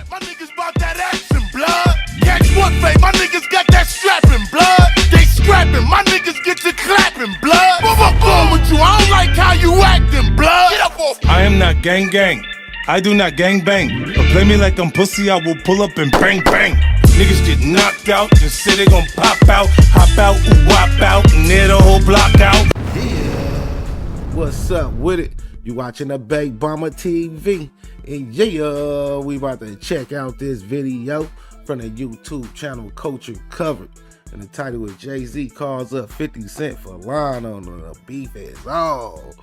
My niggas about that action, blood. Catch what, babe? My niggas got that strapping, blood. They scrapping, my niggas get to clapping, blood. What's wrong with you? I don't like how you acting, blood. Get up off. I am not gang gang. I do not gang bang. But play me like I'm pussy, I will pull up and bang bang. Niggas get knocked out, just say they gon' pop out, hop out, ooh, wop out, and near the whole block out. What's up with it? You watching the Big Bomber TV, and yeah, we about to check out this video from the YouTube channel Culture Covered, and the title is Jay-Z calls up 50 Cent for line on the beef is all.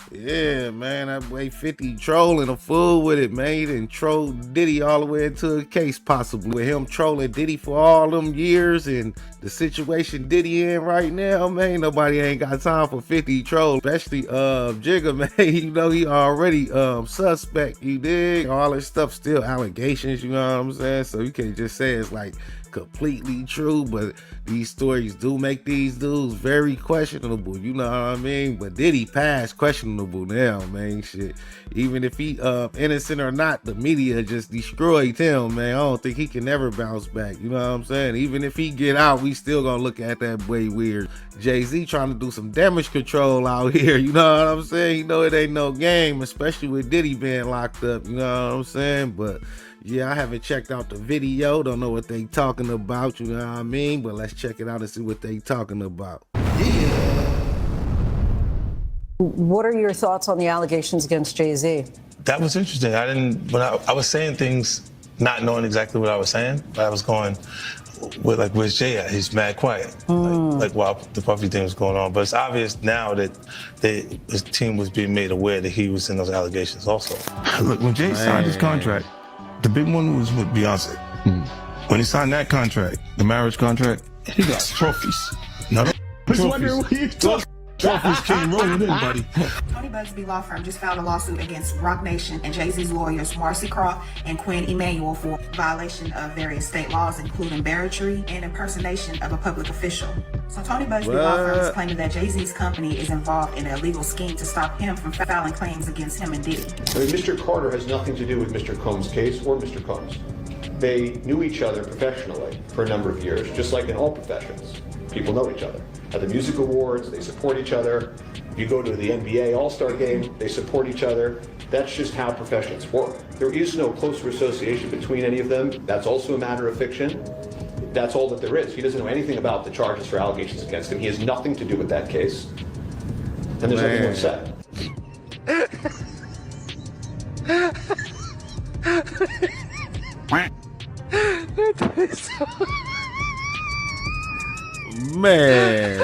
Yeah, man, that way 50 trolling a fool with it, man. He done trolled Diddy all the way into a case possibly. With him trolling Diddy for all them years and the situation Diddy in right now, man, nobody ain't got time for 50 trolls. Especially Jigga, man, you know he already suspect, you dig? All this stuff still allegations, you know what I'm saying? So you can't just say it's like completely true, but these stories do make these dudes very questionable, you know what I mean? But Diddy past questionable now, man. Shit, even if he innocent or not, the media just destroyed him, man. I don't think he can ever bounce back, you know what I'm saying? Even if he get out, we still gonna look at that way weird. Jay-Z trying to do some damage control out here, you know what I'm saying? You know it ain't no game, especially with Diddy being locked up, you know what I'm saying? But yeah, I haven't checked out the video, don't know what they talking about, you know what I mean? But let's check it out and see what they talking about. What are your thoughts on the allegations against Jay-Z? That was interesting. When I was saying things not knowing exactly what I was saying, but I was going with like, where's Jay at? He's mad quiet. Like while the Puffy thing was going on. But it's obvious now that his team was being made aware that he was in those allegations also. Look, when Jay signed his contract, the big one was with Beyonce. When he signed that contract, the marriage contract, he got trophies. No, trophies came rolling in, buddy. Tony Busbee law firm just filed a lawsuit against Roc Nation and Jay-Z's lawyers Marcy Croft and Quinn Emanuel for violation of various state laws, including barratry and impersonation of a public official. So Tony Busbee law firm is claiming that Jay-Z's company is involved in a legal scheme to stop him from filing claims against him and Diddy. I mean, Mr. Carter has nothing to do with Mr. Combs' case or Mr. Combs. They knew each other professionally for a number of years, just like in all professions. People know each other. At the music awards, they support each other. You go to the NBA All-Star game, they support each other. That's just how professions work. There is no closer association between any of them. That's also a matter of fiction. That's all that there is. He doesn't know anything about the charges or allegations against him. He has nothing to do with that case. And there's nothing more to say. Man,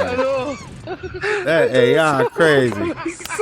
that AI crazy.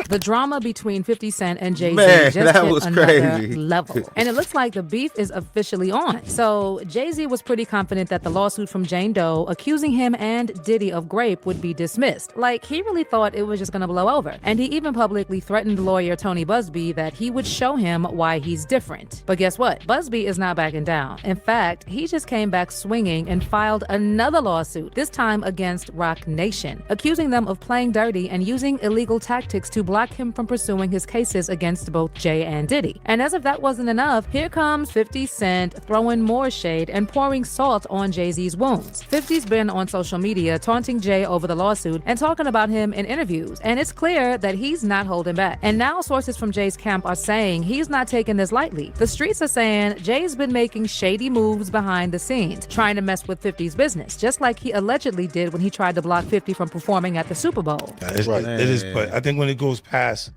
The drama between 50 Cent and Jay-Z Man, just that hit was another crazy. level. And it looks like the beef is officially on. So Jay-Z was pretty confident that the lawsuit from Jane Doe accusing him and Diddy of grape would be dismissed. Like, he really thought it was just gonna blow over. And he even publicly threatened lawyer Tony Busbee that he would show him why he's different. But guess what? Busbee is not backing down. In fact, he just came back swinging and filed another lawsuit, this time against Roc Nation, accusing them of playing dirty and using illegal tactics to block him from pursuing his cases against both Jay and Diddy. And as if that wasn't enough, here comes 50 Cent throwing more shade and pouring salt on Jay-Z's wounds. 50's been on social media taunting Jay over the lawsuit and talking about him in interviews, and it's clear that he's not holding back. And now sources from Jay's camp are saying he's not taking this lightly. The streets are saying Jay's been making shady moves behind the scenes, trying to mess with 50's business, just like he allegedly did when he tried to block 50 from performing at the Super Bowl. It is, but I think when it goes past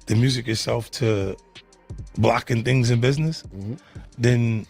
the music itself to blocking things in business, then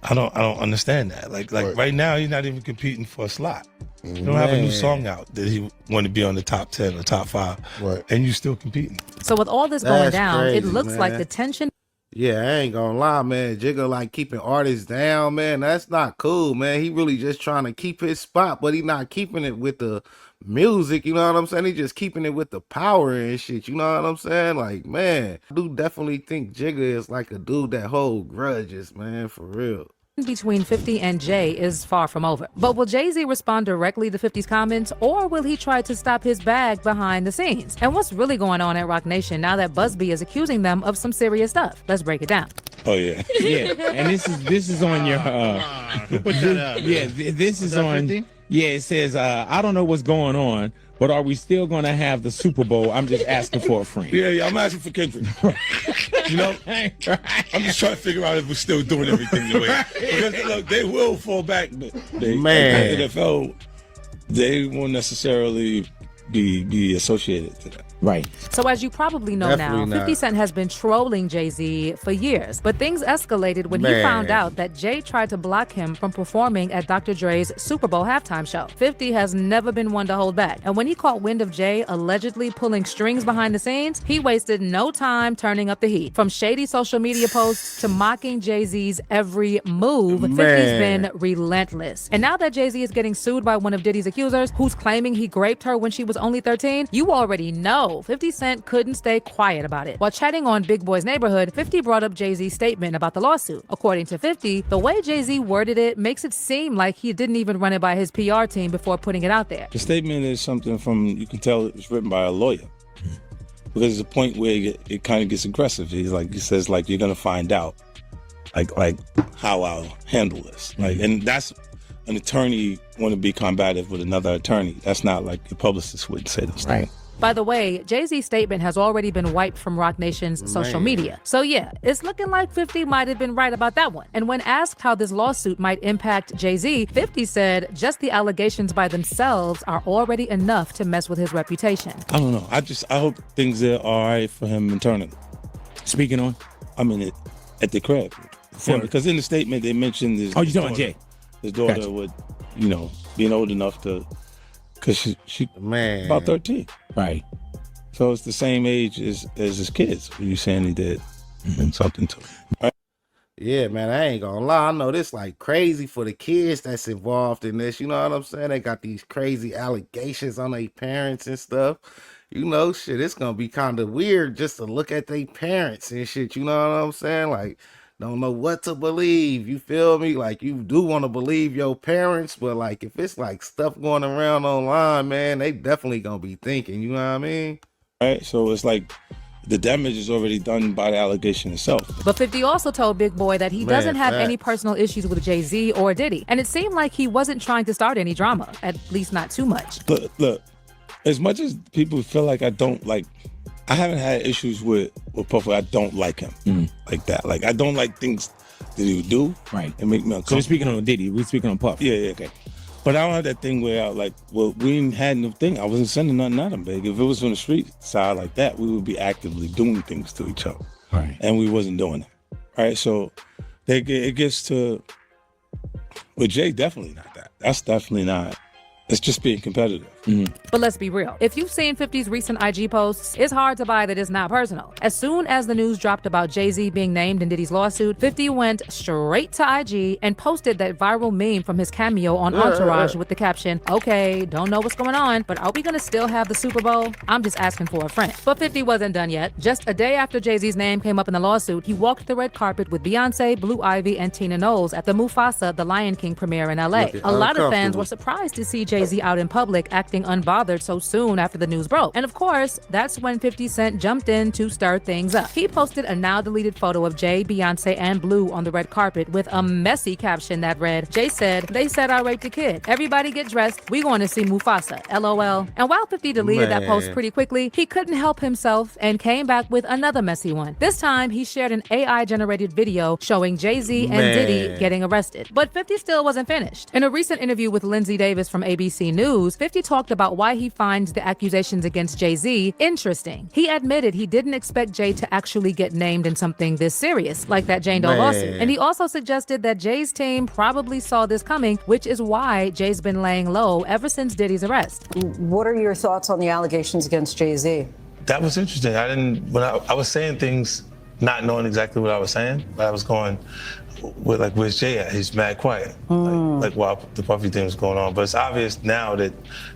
I don't understand that. Like right now, he's not even competing for a slot. You don't have a new song out that he want to be on the top 10 or top 5, and you still competing. So with all this going That's down, crazy, it looks man. like the tension. Yeah, I ain't gonna lie, man. Jigga like keeping artists down, man. That's not cool, man. He really just trying to keep his spot, but he not keeping it with the music, you know what I'm saying? He just keeping it with the power and shit, you know what I'm saying? Like, man, I do definitely think Jigga is like a dude that hold grudges, man, for real. between 50 and Jay is far from over. But will Jay-Z respond directly to 50's comments, or will he try to stop his bag behind the scenes? And what's really going on at Roc Nation now that Busbee is accusing them of some serious stuff? Let's break it down. Oh yeah. Yeah, and this is on your Put that up. yeah, this is on 50? yeah, it says I don't know what's going on, but are we still going to have the Super Bowl? I'm just asking for a friend. Yeah, I'm asking for Kendrick. You know, I'm just trying to figure out if we're still doing everything the way. Because look, they will fall back, but Man. the NFL, they won't necessarily be associated to that. Right. So as you probably know Definitely now, 50 not. Cent has been trolling Jay-Z for years. But things escalated when he Man. found out that Jay tried to block him from performing at Dr. Dre's Super Bowl halftime show. 50 has never been one to hold back. And when he caught wind of Jay allegedly pulling strings behind the scenes, he wasted no time turning up the heat. From shady social media posts to mocking Jay-Z's every move, 50's been relentless. And now that Jay-Z is getting sued by one of Diddy's accusers, who's claiming he raped her when she was only 13, you already know 50 Cent couldn't stay quiet about it. While chatting on Big Boy's Neighborhood, 50 brought up Jay-Z's statement about the lawsuit. According to 50, the way Jay-Z worded it makes it seem like he didn't even run it by his PR team before putting it out there. The statement is something from, you can tell it's written by a lawyer. Because there's a point where it kind of gets aggressive. He says, you're going to find out, like how I'll handle this. And that's an attorney want to be combative with another attorney. That's not like the publicist would say those things. By the way, Jay-Z's statement has already been wiped from Roc Nation's social media. So yeah, it's looking like 50 might have been right about that one. And when asked how this lawsuit might impact Jay-Z, 50 said just the allegations by themselves are already enough to mess with his reputation. I don't know. I hope things are all right for him internally. Speaking on, I mean, at the crib. Because in the statement they mentioned his you talking Jay? His daughter Gotcha. would, being old enough to, because she Man. about 13. Right. So it's the same age as his kids. You saying he did something to him. Right? Yeah, man, I ain't gonna lie. I know this like crazy for the kids that's involved in this. You know what I'm saying? They got these crazy allegations on their parents and stuff. Shit, it's gonna be kind of weird just to look at their parents and shit. You know what I'm saying? Like, don't know what to believe. You feel me? Like, you do want to believe your parents, but like, if it's like stuff going around online, man, they definitely gonna be thinking. You know what I mean? Right? So it's like the damage is already done by the allegation itself. But 50 also told Big Boy that he doesn't have any facts. personal issues with Jay-Z or Diddy. And it seemed like he wasn't trying to start any drama, at least not too much. Look, as much as people feel like I don't like, I haven't had issues with Puffy. I don't like him like that. Like, I don't like things that he would do. Right. And make me So we're uncomfortable. speaking on Diddy. We're speaking on Puff. Yeah, okay. But I don't have that thing where we ain't had no thing. I wasn't sending nothing at him, big. If it was on the street side like that, we would be actively doing things to each other. Right. And we wasn't doing it. Right? So it gets to, with Jay, definitely not that. That's definitely not. It's just being competitive. But let's be real. If you've seen 50's recent IG posts, it's hard to buy that it's not personal. As soon as the news dropped about Jay-Z being named in Diddy's lawsuit, 50 went straight to IG and posted that viral meme from his cameo on Entourage with the caption, "Okay, don't know what's going on, but are we gonna still have the Super Bowl? I'm just asking for a friend." But 50 wasn't done yet. Just a day after Jay-Z's name came up in the lawsuit, he walked the red carpet with Beyonce, Blue Ivy, and Tina Knowles at the Mufasa The Lion King premiere in LA. Looking A lot of fans uncomfortable. were surprised to see Jay-Z out in public acting unbothered so soon after the news broke. And of course, that's when 50 Cent jumped in to stir things up. He posted a now deleted photo of Jay, Beyonce, and Blue on the red carpet with a messy caption that read, Jay said, "They said I raped a kid. Everybody get dressed. We going to see Mufasa. LOL." And while 50 deleted that post pretty quickly, he couldn't help himself and came back with another messy one. This time, he shared an AI-generated video showing Jay-Z and Diddy getting arrested. But 50 still wasn't finished. In a recent interview with Lindsay Davis from ABC News, 50 talked about why he finds the accusations against Jay-Z interesting. He admitted he didn't expect Jay to actually get named in something this serious, like that Jane Doe lawsuit. And he also suggested that Jay's team probably saw this coming, which is why Jay's been laying low ever since Diddy's arrest. What are your thoughts on the allegations against Jay-Z? That was interesting. When I was saying things not knowing exactly what I was saying, but I was going, where's Jay at? He's mad quiet. Like while the Puffy thing was going on. But it's obvious now that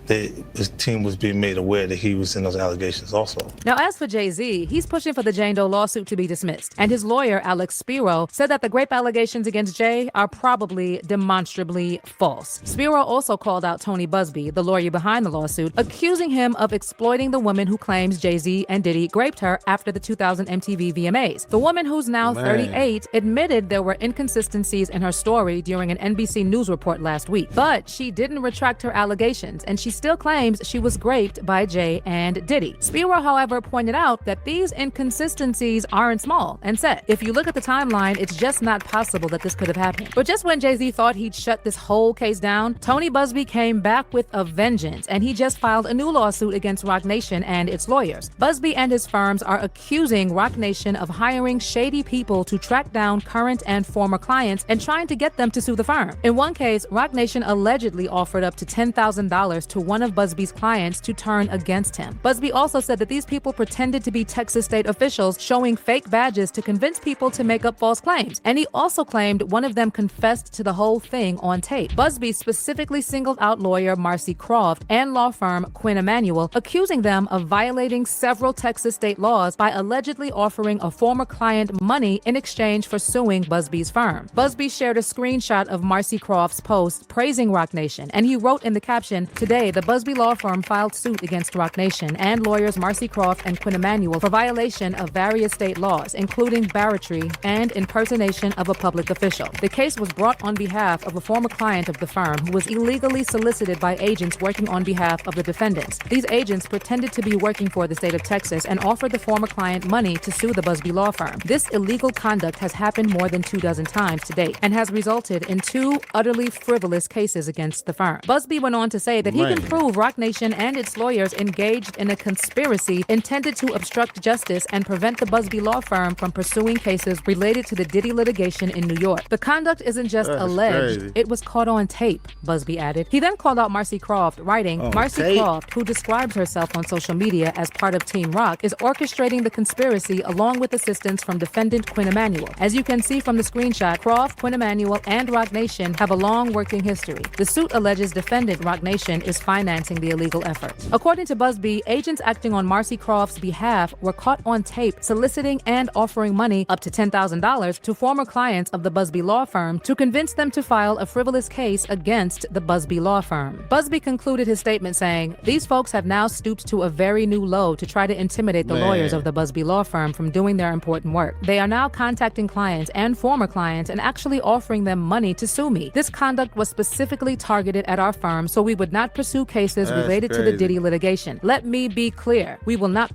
his team was being made aware that he was in those allegations also. Now, as for Jay-Z, he's pushing for the Jane Doe lawsuit to be dismissed. And his lawyer, Alex Spiro, said that the grape allegations against Jay are probably demonstrably false. Spiro also called out Tony Busbee, the lawyer behind the lawsuit, accusing him of exploiting the woman who claims Jay-Z and Diddy raped her after the 2000 MTV VMAs. The woman, who's now 38, admitted there were inconsistencies in her story during an NBC News report last week. But she didn't retract her allegations, and she still claims she was raped by Jay and Diddy. Spiro, however, pointed out that these inconsistencies aren't small and said, if you look at the timeline, it's just not possible that this could have happened. But just when Jay-Z thought he'd shut this whole case down, Tony Busbee came back with a vengeance, and he just filed a new lawsuit against Roc Nation and its lawyers. Busbee and his firms are accusing Roc Nation of hiring shady people to track down current and former clients and trying to get them to sue the firm. In one case, Roc Nation allegedly offered up to $10,000 to one of Busbee's clients to turn against him. Busbee also said that these people pretended to be Texas state officials, showing fake badges to convince people to make up false claims. And he also claimed one of them confessed to the whole thing on tape. Busbee specifically singled out lawyer Marcy Croft and law firm Quinn Emanuel, accusing them of violating several Texas state laws by allegedly offering a former client money in exchange for suing Busbee's firm. Busbee shared a screenshot of Marcy Croft's post praising Roc Nation, and he wrote in the caption, "Today, the Busbee law firm filed suit against Roc Nation and lawyers Marcy Croft and Quinn Emanuel for violation of various state laws, including barratry and impersonation of a public official. The case was brought on behalf of a former client of the firm who was illegally solicited by agents working on behalf of the defendants. These agents pretended to be working for the state of Texas and offered the former client money to sue the Busbee law firm. This illegal conduct has happened more than 24 times to date and has resulted in 2 utterly frivolous cases against the firm." Busbee went on to say that he can prove Roc Nation and its lawyers engaged in a conspiracy intended to obstruct justice and prevent the Busbee law firm from pursuing cases related to the Diddy litigation in New York. "The conduct isn't just alleged, crazy. it was caught on tape," Busbee added. He then called out Marcy Croft, writing, "Marcy Croft, who describes herself on social media as part of Team Roc, is orchestrating the conspiracy along with assistance from defendant Quinn Emanuel. As you can see from the screenshot, Croft, Quinn Emanuel, and Roc Nation have a long working history. The suit alleges defendant Roc Nation is financing the illegal effort." According to Busbee, agents acting on Marcy Croft's behalf were caught on tape soliciting and offering money up to $10,000 to former clients of the Busbee law firm to convince them to file a frivolous case against the Busbee law firm. Busbee concluded his statement saying, "These folks have now stooped to a very new low to try to intimidate the lawyers of the Busbee law firm from doing their important work. They are now contacting clients and former clients and actually offering them money to sue me. This conduct was specifically targeted at our firm, so we would not pursue cases related to the Diddy litigation. Let me be clear, we will not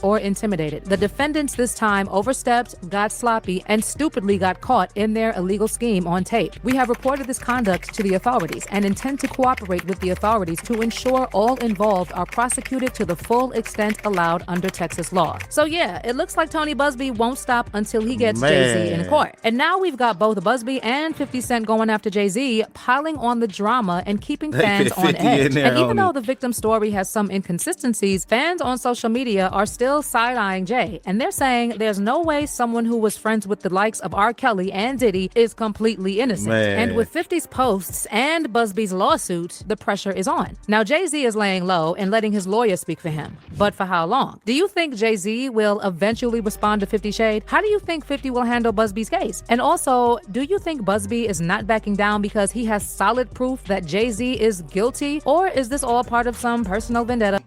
or intimidated. The defendants this time overstepped, got sloppy, and stupidly got caught in their illegal scheme on tape. We have reported this conduct to the authorities and intend to cooperate with the authorities to ensure all involved are prosecuted to the full extent allowed under Texas law." So yeah, it looks like Tony Busbee won't stop until he gets Jay-Z in court. And now we've got both Busbee and 50 Cent going after Jay-Z, piling on the drama and keeping fans on edge. And even though the victim story has some inconsistencies, fans on social media are still side-eyeing Jay, and they're saying there's no way someone who was friends with the likes of R. Kelly and Diddy is completely innocent. And with 50's posts and Busbee's lawsuit, the pressure is on. Now, Jay-Z is laying low and letting his lawyer speak for him. But for how long? Do you think Jay-Z will eventually respond to 50 Shade? How do you think 50 will handle Busbee's case? And also, do you think Busbee is not backing down because he has solid proof that Jay-Z is guilty? Or is this all part of some personal vendetta?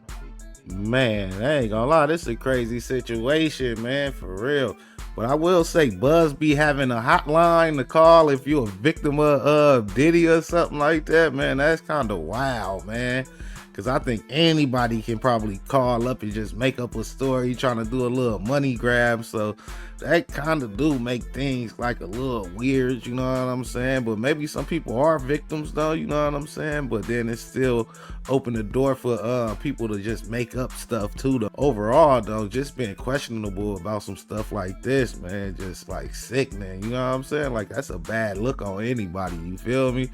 Man, I ain't gonna lie, this is a crazy situation, man, for real. But I will say, Busbee having a hotline to call if you're a victim of Diddy or something like that, man, that's kind of wild, man. Because I think anybody can probably call up and just make up a story trying to do a little money grab. So that kind of do make things like a little weird, you know what I'm saying? But maybe some people are victims though, you know what I'm saying? But then it's still open the door for people to just make up stuff too. The overall though, just being questionable about some stuff like this, man, just like sick, man, you know what I'm saying? Like that's a bad look on anybody, you feel me?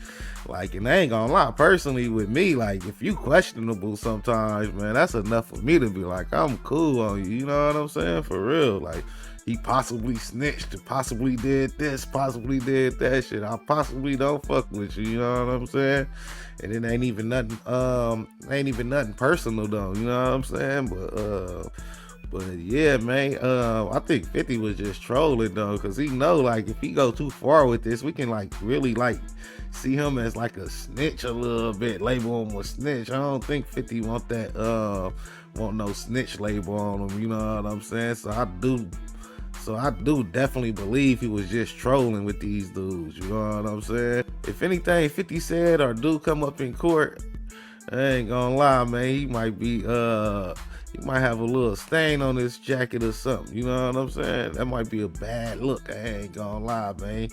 Like, and I ain't gonna lie, personally with me, like if you questionable sometimes, man, that's enough for me to be like, I'm cool on you, you know what I'm saying? For real, like he possibly snitched, possibly did this, possibly did that shit. I possibly don't fuck with you, you know what I'm saying? And it ain't even nothing personal though, you know what I'm saying? But yeah, man, I think 50 was just trolling though, cause he know like if he go too far with this, we can like really like see him as like a snitch a little bit, label him a snitch. I don't think 50 want that want no snitch label on him, you know what I'm saying? So I do definitely believe he was just trolling with these dudes, you know what I'm saying? If anything 50 said or do come up in court, I ain't gonna lie, man, he might be he might have a little stain on his jacket or something, you know what I'm saying? That might be a bad look, I ain't gonna lie, man.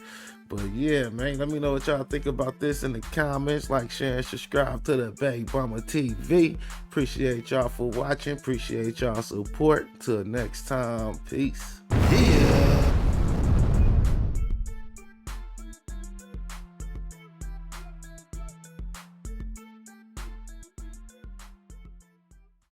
But yeah, man, let me know what y'all think about this in the comments. Like, share, and subscribe to the Big Bummer TV. Appreciate y'all for watching. Appreciate y'all support. Till next time, peace. Yeah.